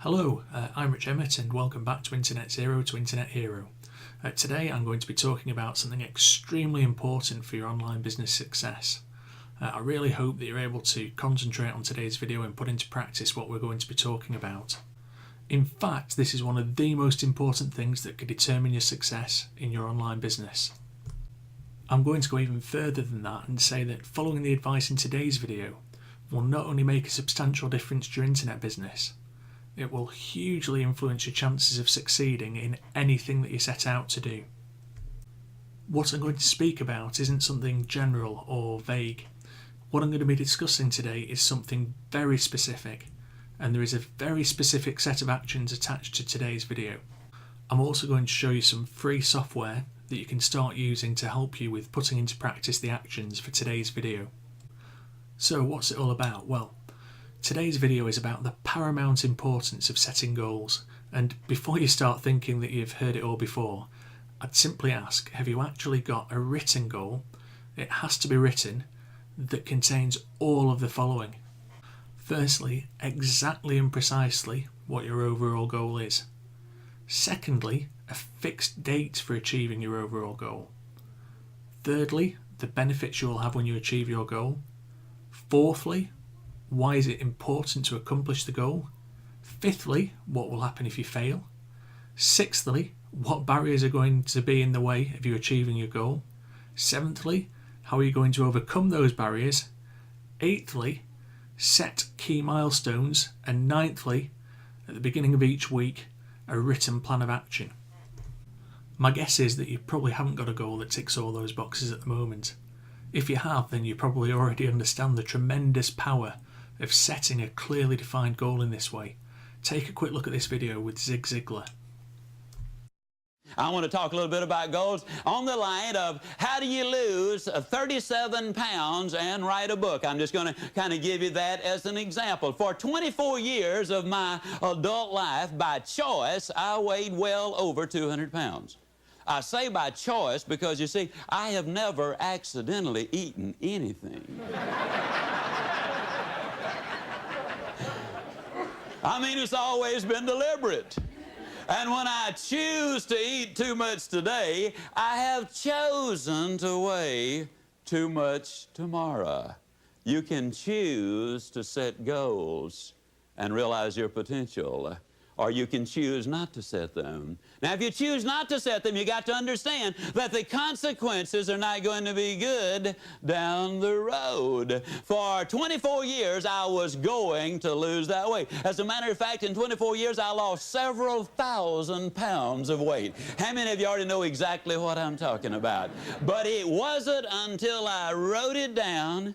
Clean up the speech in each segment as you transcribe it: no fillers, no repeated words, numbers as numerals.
Hello, I'm Emmett and welcome back to Internet Zero to Internet Hero. Today I'm going to be talking about something extremely important for your online business success. I really hope that you're able to concentrate on today's video and put into practice what we're going to be talking about. In fact, this is one of the most important things that could determine your success in your online business. I'm going to go even further than that and say that following the advice in today's video will not only make a substantial difference to your internet business, it will hugely influence your chances of succeeding in anything that you set out to do. What I'm going to speak about isn't something general or vague. What I'm going to be discussing today is something very specific, and there is a very specific set of actions attached to today's video. I'm also going to show you some free software that you can start using to help you with putting into practice the actions for today's video. So what's it all about? Well, today's video is about the paramount importance of setting goals, and before you start thinking that you've heard it all before, I'd simply ask, have you actually got a written goal? It has to be written, that contains all of the following. Firstly, exactly and precisely what your overall goal is. Secondly, a fixed date for achieving your overall goal. Thirdly, the benefits you will have when you achieve your goal. Fourthly, why is it important to accomplish the goal? Fifthly, what will happen if you fail? Sixthly, what barriers are going to be in the way of you achieving your goal? Seventhly, how are you going to overcome those barriers? Eighthly, set key milestones. And ninthly, at the beginning of each week, a written plan of action. My guess is that you probably haven't got a goal that ticks all those boxes at the moment. If you have, then you probably already understand the tremendous power of setting a clearly defined goal in this way. Take a quick look at this video with Zig Ziglar. I want to talk a little bit about goals on the line of how do you lose 37 pounds and write a book. I'm just going to kind of give you that as an example. For 24 years of my adult life, by choice, I weighed well over 200 pounds. I say by choice because, you see, I have never accidentally eaten anything. I mean, it's always been deliberate. And when I choose to eat too much today, I have chosen to weigh too much tomorrow. You can choose to set goals and realize your potential, or you can choose not to set them. Now, if you choose not to set them, you got to understand that the consequences are not going to be good down the road. For 24 years, I was going to lose that weight. As a matter of fact, in 24 years, I lost several thousand pounds of weight. How many of you already know exactly what I'm talking about? But it wasn't until I wrote it down,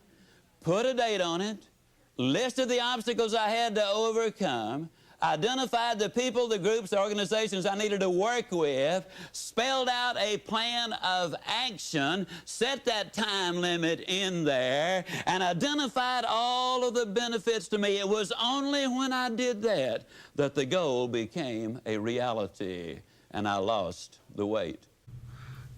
put a date on it, listed the obstacles I had to overcome, identified the people, the groups, the organizations I needed to work with, spelled out a plan of action, set that time limit in there, and identified all of the benefits to me. It was only when I did that that the goal became a reality, and I lost the weight.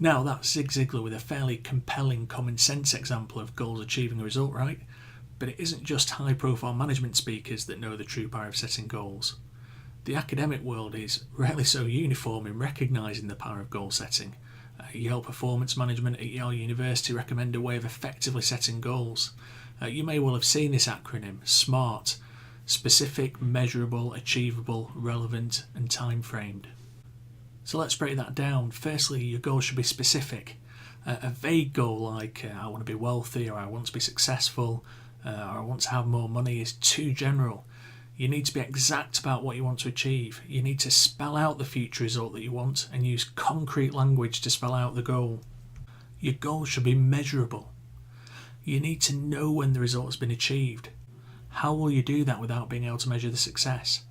Now that's Zig Ziglar with a fairly compelling common sense example of goals achieving a result, right? But it isn't just high-profile management speakers that know the true power of setting goals. The academic world is rarely so uniform in recognising the power of goal setting. Yale Performance Management at Yale University recommend a way of effectively setting goals. You may well have seen this acronym, SMART: specific, measurable, achievable, relevant and time-framed. So let's break that down. Firstly, your goal should be specific. A vague goal like I want to be wealthy, or I want to be successful, or I want to have more money is too general. You need to be exact about what you want to achieve. You need to spell out the future result that you want and use concrete language to spell out the goal. Your goal should be measurable. You need to know when the result has been achieved. How will you do that without being able to measure the success?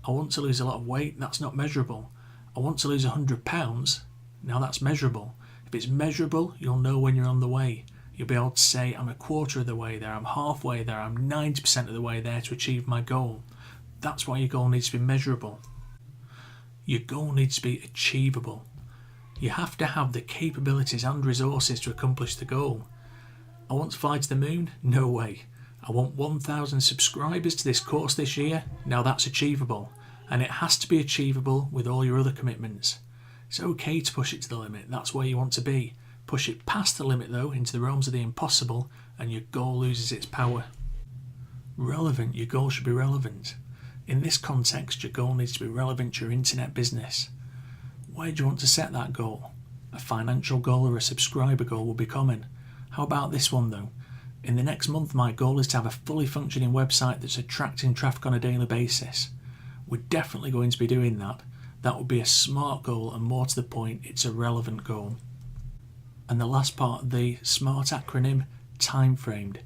I want to lose a lot of weight, that's not measurable. I want to lose 100 pounds, now that's measurable. If it's measurable, you'll know when you're on the way. You'll be able to say, I'm a quarter of the way there, I'm halfway there, I'm 90% of the way there to achieve my goal. That's why your goal needs to be measurable. Your goal needs to be achievable. You have to have the capabilities and resources to accomplish the goal. I want to fly to the moon? No way. I want 1,000 subscribers to this course this year? Now that's achievable. and it has to be achievable with all your other commitments. It's okay to push it to the limit, that's where you want to be. Push it past the limit though, into the realms of the impossible, and your goal loses its power. Relevant, your goal should be relevant. In this context, your goal needs to be relevant to your internet business. Where do you want to set that goal? A financial goal or a subscriber goal will be common. How about this one though? In the next month, my goal is to have a fully functioning website that's attracting traffic on a daily basis. We're definitely going to be doing that. That would be a smart goal, and more to the point, it's a relevant goal. And the last part of the SMART acronym, time framed.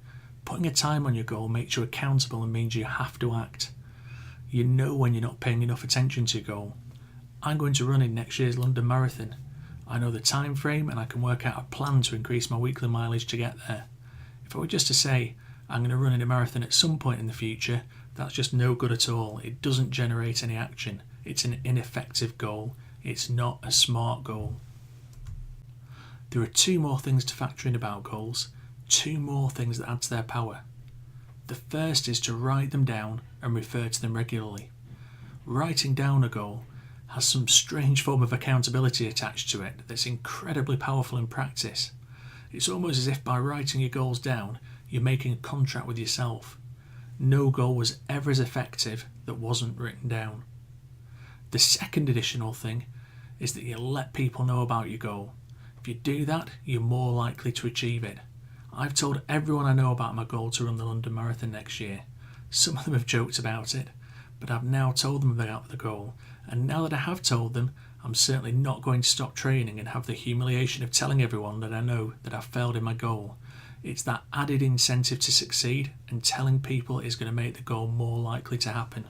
Putting a time on your goal makes you accountable and means you have to act. You know when you're not paying enough attention to your goal. I'm going to run in next year's London Marathon. I know the time frame and I can work out a plan to increase my weekly mileage to get there. If I were just to say I'm going to run in a marathon at some point in the future, that's just no good at all. It doesn't generate any action. It's an ineffective goal. It's not a SMART goal. There are two more things to factor in about goals, two more things that add to their power. The first is to write them down and refer to them regularly. Writing down a goal has some strange form of accountability attached to it that's incredibly powerful in practice. It's almost as if by writing your goals down, you're making a contract with yourself. No goal was ever as effective that wasn't written down. The second additional thing is that you let people know about your goal. If you do that, you're more likely to achieve it. I've told everyone I know about my goal to run the London Marathon next year. Some of them have joked about it, but I've now told them about the goal, and now that I have told them, I'm certainly not going to stop training and have the humiliation of telling everyone that I know that I've failed in my goal. It's that added incentive to succeed, and telling people is going to make the goal more likely to happen.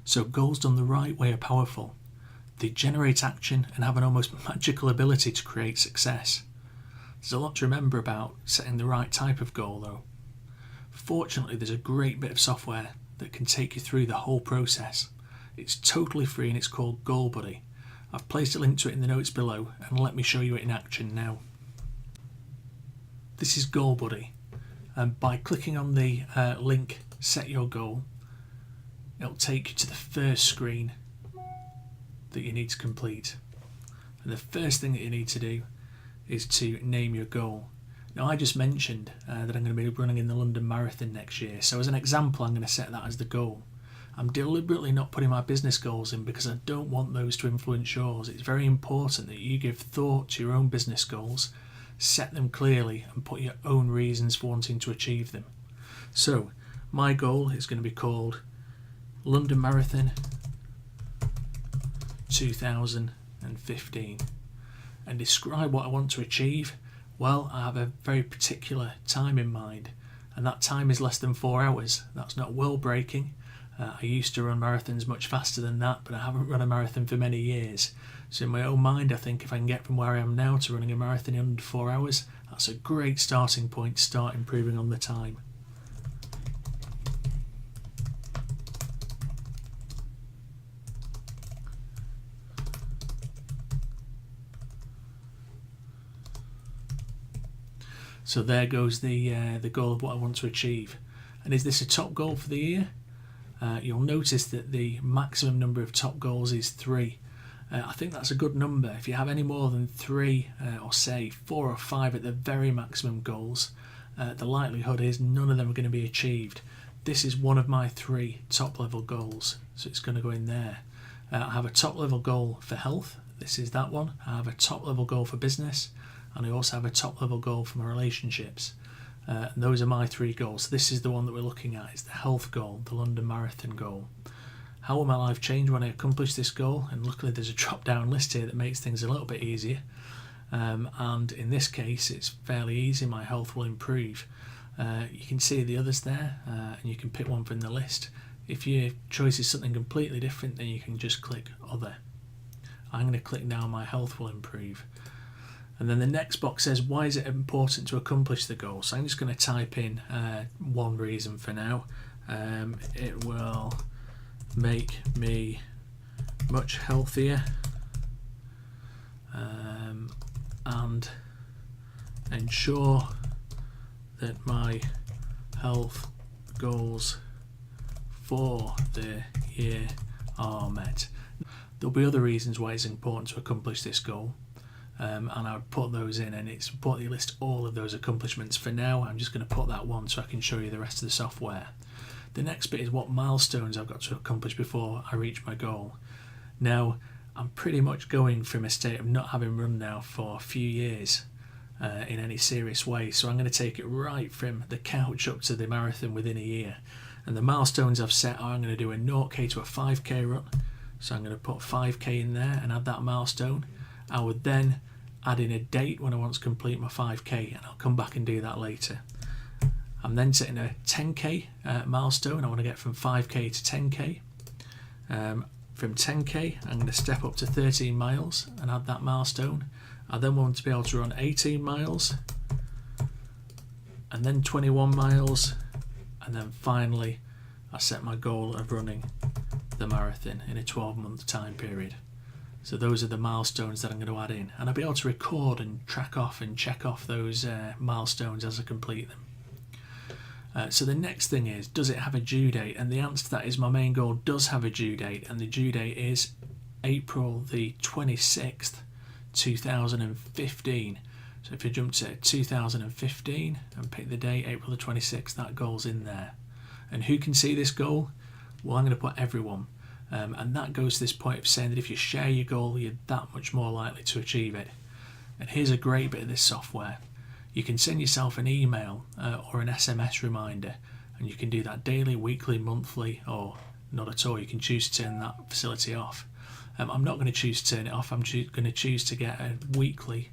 So goals done the right way are powerful. They generate action and have an almost magical ability to create success. There's a lot to remember about setting the right type of goal though. Fortunately, there's a great bit of software that can take you through the whole process. It's totally free and it's called Goal Buddy. I've placed a link to it in the notes below, and let me show you it in action now. This is Goal Buddy, and by clicking on the link Set Your Goal, it'll take you to the first screen that you need to complete. And the first thing that you need to do is to name your goal. Now, I just mentioned that I'm going to be running in the London Marathon next year, so as an example I'm going to set that as the goal. I'm deliberately not putting my business goals in because I don't want those to influence yours. It's very important that you give thought to your own business goals, set them clearly, and put your own reasons for wanting to achieve them. So my goal is going to be called London Marathon 2015, and describe what I want to achieve. Well, I have a very particular time in mind, and that time is less than 4 hours. That's not world breaking. I used to run marathons much faster than that, but I haven't run a marathon for many years. So in my own mind, I think if I can get from where I am now to running a marathon in under 4 hours, that's a great starting point to start improving on the time. So there goes the goal of what I want to achieve. And is this a top goal for the year? You'll notice that the maximum number of top goals is 3. I think that's a good number. If you have any more than 3, or say 4 or 5 at the very maximum goals, the likelihood is none of them are going to be achieved. This is one of my 3 top level goals, so it's going to go in there. I have a top level goal for health. This is that one. I have a top level goal for business, and I also have a top level goal for my relationships. And those are my 3 goals. So this is the one that we're looking at. It's the health goal, the London Marathon goal. How will my life change when I accomplish this goal? And luckily there's a drop down list here that makes things a little bit easier. And in this case it's fairly easy. My health will improve. You can see the others there, and you can pick one from the list. If your choice is something completely different, then you can just click other. I'm going to click now my health will improve. And then the next box says, why is it important to accomplish the goal? So I'm just going to type in one reason for now. It will make me much healthier and ensure that my health goals for the year are met. There'll be other reasons why it's important to accomplish this goal, and I've put those in, and it's important you list all of those accomplishments. For now, I'm just going to put that one so I can show you the rest of the software. The next bit is what milestones I've got to accomplish before I reach my goal. Now, I'm pretty much going from a state of not having run now for a few years in any serious way, so I'm going to take it right from the couch up to the marathon within a year. And the milestones I've set are I'm going to do a 0k to a 5k run, so I'm going to put 5k in there and add that milestone. I would then add in a date when I want to complete my 5k, and I'll come back and do that later. I'm then setting a 10k milestone. I want to get from 5k to 10k. From 10k, I'm going to step up to 13 miles and add that milestone. I then want to be able to run 18 miles, and then 21 miles, and then finally I set my goal of running the marathon in a 12-month time period. So those are the milestones that I'm going to add in, and I'll be able to record and track off and check off those milestones as I complete them. So the next thing is, does it have a due date? And the answer to that is my main goal does have a due date, and the due date is April the 26th, 2015. So if you jump to 2015 and pick the date, April the 26th, that goal's in there. And who can see this goal? Well, I'm going to put everyone. And that goes to this point of saying that if you share your goal, you're that much more likely to achieve it. And here's a great bit of this software. You can send yourself an email or an SMS reminder, and you can do that daily, weekly, monthly, or not at all. You can choose to turn that facility off. I'm not going to choose to turn it off. I'm going to choose to get a weekly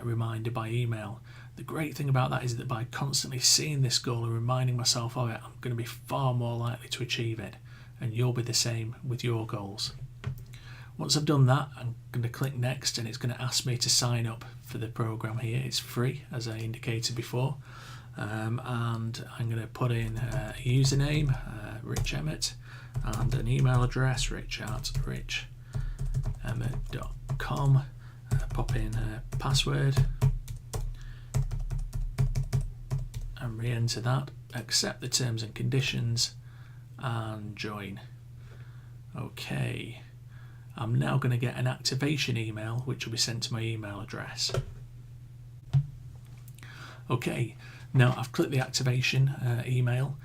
reminder by email. The great thing about that is that by constantly seeing this goal and reminding myself of it, I'm going to be far more likely to achieve it, and you'll be the same with your goals. Once I've done that, I'm going to click next, and it's going to ask me to sign up for the program here. It's free, as I indicated before, and I'm going to put in a username, Rich Emmett, and an email address, rich@richemmett.com. Pop in a password and re-enter that, accept the terms and conditions, and join. Okay, I'm now going to get an activation email which will be sent to my email address. Okay, now I've clicked the activation email,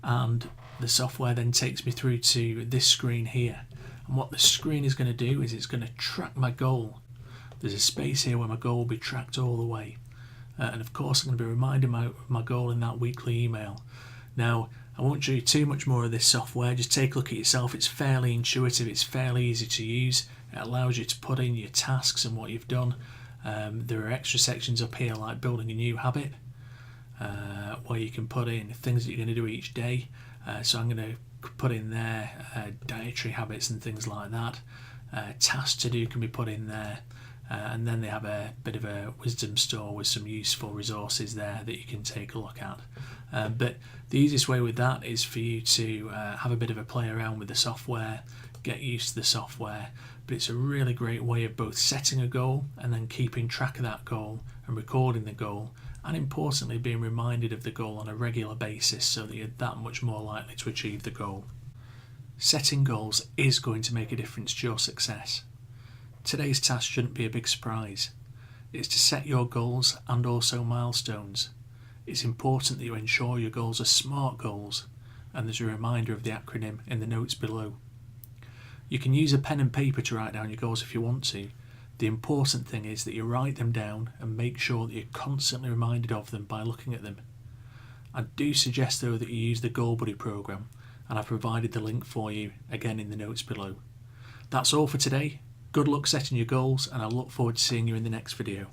and the software then takes me through to this screen here. And what the screen is going to do is it's going to track my goal. There's a space here where my goal will be tracked all the way. And of course I'm going to be reminding my goal in that weekly email. Now, I won't show you too much more of this software. Just take a look at yourself. It's fairly intuitive. It's fairly easy to use. It allows you to put in your tasks and what you've done. There are extra sections up here like building a new habit, where you can put in things that you're going to do each day. So I'm going to put in there dietary habits and things like that. Tasks to do can be put in there. And then they have a bit of a wisdom store with some useful resources there that you can take a look at. But the easiest way with that is for you to have a bit of a play around with the software, get used to the software. But it's a really great way of both setting a goal and then keeping track of that goal and recording the goal, and importantly being reminded of the goal on a regular basis so that you're that much more likely to achieve the goal. Setting goals is going to make a difference to your success. Today's task shouldn't be a big surprise. It's to set your goals and also milestones. It's important that you ensure your goals are SMART goals, and there's a reminder of the acronym in the notes below. You can use a pen and paper to write down your goals if you want to. The important thing is that you write them down and make sure that you're constantly reminded of them by looking at them. I do suggest though that you use the Goal Buddy program, and I've provided the link for you again in the notes below. That's all for today. Good luck setting your goals, and I look forward to seeing you in the next video.